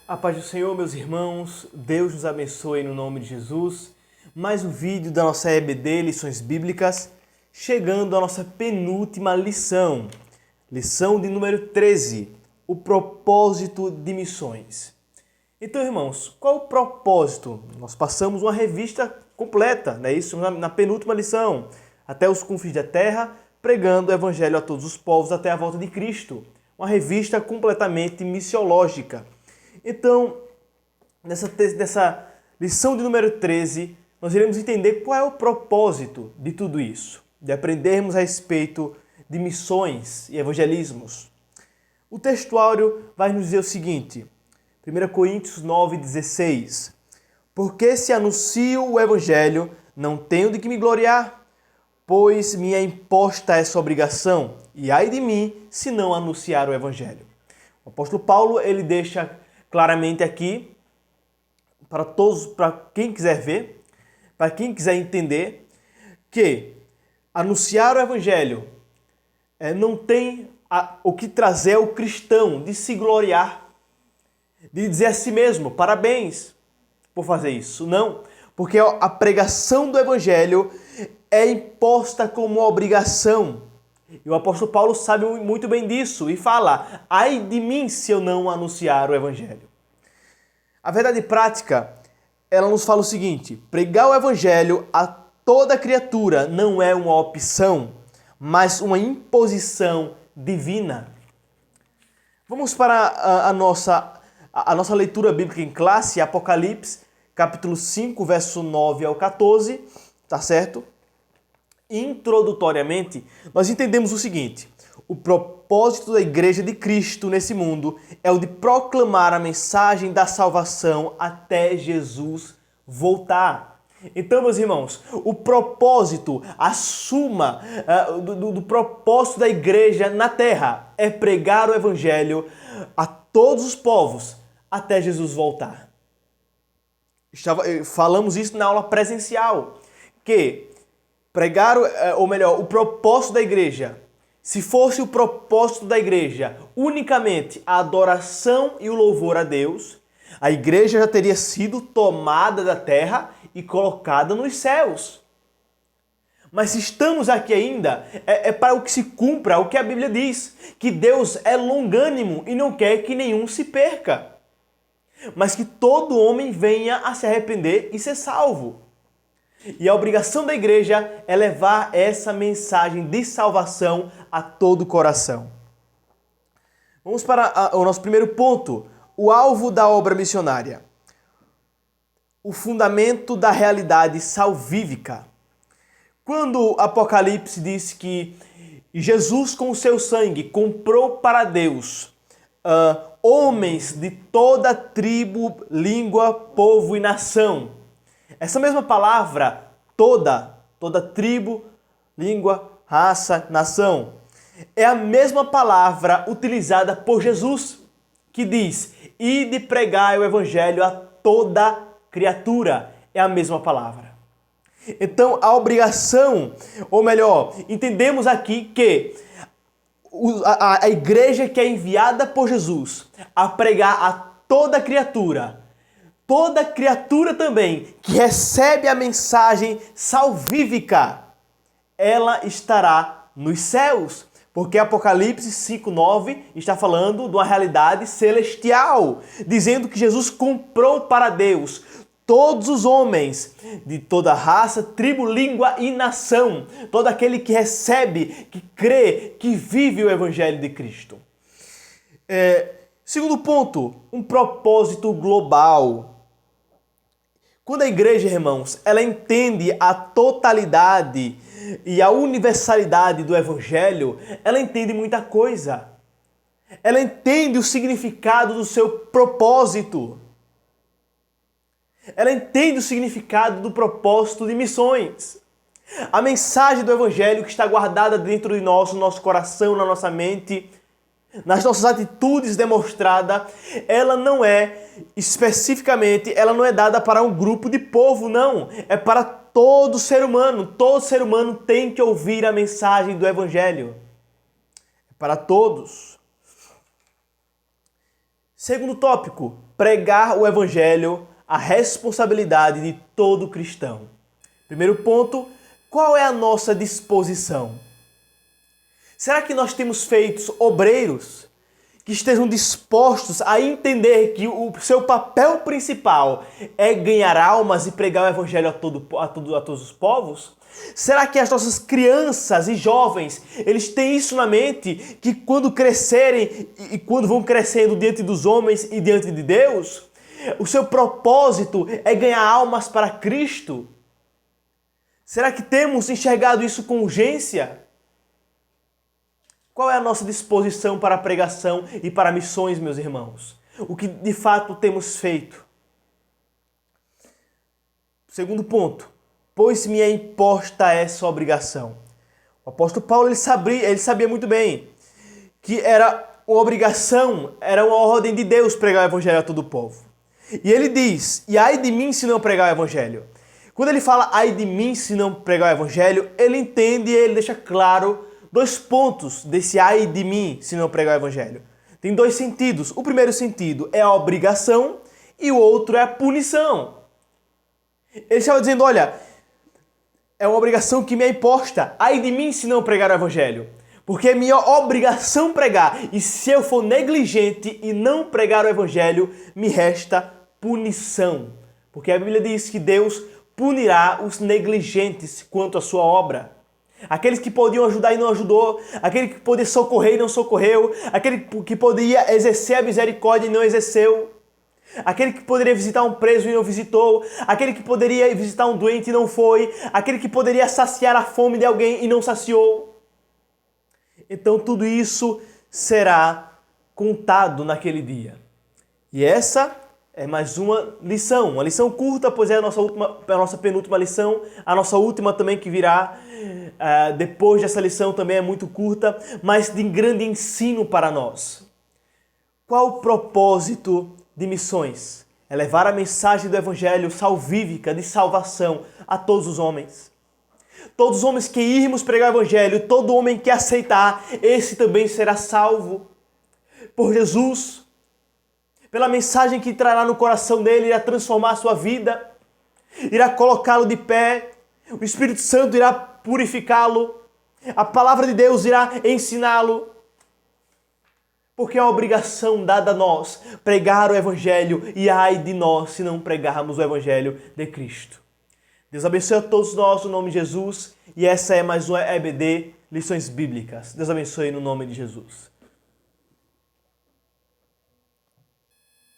A paz do Senhor, meus irmãos, Deus nos abençoe no nome de Jesus. Mais um vídeo da nossa EBD, Lições Bíblicas, chegando à nossa penúltima lição. Lição de número 13, o propósito de missões. Então, irmãos, qual o propósito? Nós passamos uma revista completa, não é isso? Na penúltima lição, até os confins da terra, pregando o Evangelho a todos os povos até a volta de Cristo. Uma revista completamente missiológica. Então, nessa lição de número 13, nós iremos entender qual é o propósito de tudo isso, de aprendermos a respeito de missões e evangelismos. O textuário vai nos dizer o seguinte, 1 Coríntios 9,16: Porque se anuncio o Evangelho, não tenho de que me gloriar, pois me é imposta essa obrigação, e ai de mim se não anunciar o Evangelho. O apóstolo Paulo, ele deixa claramente aqui, para todos, para quem quiser ver, para quem quiser entender, que anunciar o Evangelho não tem o que trazer ao cristão de se gloriar, de dizer a si mesmo, parabéns por fazer isso. Não, porque a pregação do Evangelho é imposta como obrigação. E o apóstolo Paulo sabe muito bem disso e fala, ai de mim se eu não anunciar o Evangelho. A verdade prática, ela nos fala o seguinte, pregar o Evangelho a toda criatura não é uma opção, mas uma imposição divina. Vamos para a nossa leitura bíblica em classe, Apocalipse, capítulo 5, verso 9 ao 14, tá certo? Introdutoriamente, nós entendemos o seguinte, o propósito da Igreja de Cristo nesse mundo é o de proclamar a mensagem da salvação até Jesus voltar. Então, meus irmãos, o propósito, a suma do propósito da Igreja na Terra é pregar o Evangelho a todos os povos até Jesus voltar. Falamos isso na aula presencial, que pregar, ou melhor, o propósito da igreja, se fosse o propósito da igreja unicamente a adoração e o louvor a Deus, a igreja já teria sido tomada da terra e colocada nos céus. Mas se estamos aqui ainda, é para o que se cumpra o que a Bíblia diz, que Deus é longânimo e não quer que nenhum se perca, mas que todo homem venha a se arrepender e ser salvo. E a obrigação da igreja é levar essa mensagem de salvação a todo o coração. Vamos para o nosso primeiro ponto, o alvo da obra missionária. O fundamento da realidade salvífica. Quando Apocalipse diz que Jesus com o seu sangue comprou para Deus homens de toda tribo, língua, povo e nação, essa mesma palavra, toda tribo, língua, raça, nação, é a mesma palavra utilizada por Jesus, que diz, ide pregai o Evangelho a toda criatura. É a mesma palavra. Então, a obrigação, ou melhor, entendemos aqui que a igreja que é enviada por Jesus a pregar a toda criatura também que recebe a mensagem salvífica, ela estará nos céus. Porque Apocalipse 5:9 está falando de uma realidade celestial, dizendo que Jesus comprou para Deus todos os homens de toda raça, tribo, língua e nação. Todo aquele que recebe, que crê, que vive o Evangelho de Cristo. Segundo ponto, um propósito global. Quando a igreja, irmãos, ela entende a totalidade e a universalidade do Evangelho, ela entende muita coisa. Ela entende o significado do seu propósito. Ela entende o significado do propósito de missões. A mensagem do Evangelho que está guardada dentro de nós, no nosso coração, na nossa mente, nas nossas atitudes demonstrada, ela não é especificamente, ela não é dada para um grupo de povo, não. É para todo ser humano. Todo ser humano tem que ouvir a mensagem do Evangelho. É para todos. Segundo tópico, pregar o evangelho, a responsabilidade de todo cristão. Primeiro ponto, qual é a nossa disposição? Será que nós temos feito obreiros que estejam dispostos a entender que o seu papel principal é ganhar almas e pregar o evangelho a todos os povos? Será que as nossas crianças e jovens, eles têm isso na mente, que quando crescerem e quando vão crescendo diante dos homens e diante de Deus, o seu propósito é ganhar almas para Cristo? Será que temos enxergado isso com urgência? Qual é a nossa disposição para a pregação e para missões, meus irmãos? O que de fato temos feito? Segundo ponto, pois me é imposta essa obrigação. O apóstolo Paulo ele sabia muito bem que era uma obrigação, era uma ordem de Deus pregar o evangelho a todo o povo. E ele diz, e ai de mim se não pregar o evangelho. Quando ele fala ai de mim se não pregar o evangelho, ele entende e ele deixa claro dois pontos desse ai de mim se não pregar o evangelho. Tem dois sentidos. O primeiro sentido é a obrigação e o outro é a punição. Ele estava dizendo, olha, é uma obrigação que me é imposta. Ai de mim se não pregar o evangelho. Porque é minha obrigação pregar. E se eu for negligente e não pregar o evangelho, me resta punição. Porque a Bíblia diz que Deus punirá os negligentes quanto à sua obra. Aqueles que podiam ajudar e não ajudou, aquele que podia socorrer e não socorreu, aquele que poderia exercer a misericórdia e não exerceu, aquele que poderia visitar um preso e não visitou, aquele que poderia visitar um doente e não foi, aquele que poderia saciar a fome de alguém e não saciou. Então tudo isso será contado naquele dia. E essa é mais uma lição curta, pois é a nossa penúltima lição, a nossa última também que virá depois dessa lição também é muito curta, mas de grande ensino para nós. Qual o propósito de missões? É levar a mensagem do evangelho salvífica, de salvação a todos os homens. Todos os homens que irmos pregar o evangelho, todo homem que aceitar, esse também será salvo por Jesus. Pela mensagem que trará no coração dele, irá transformar a sua vida, irá colocá-lo de pé, o Espírito Santo irá purificá-lo, a palavra de Deus irá ensiná-lo, porque é uma obrigação dada a nós pregar o Evangelho e ai de nós se não pregarmos o Evangelho de Cristo. Deus abençoe a todos nós no nome de Jesus e essa é mais uma EBD Lições Bíblicas. Deus abençoe no nome de Jesus.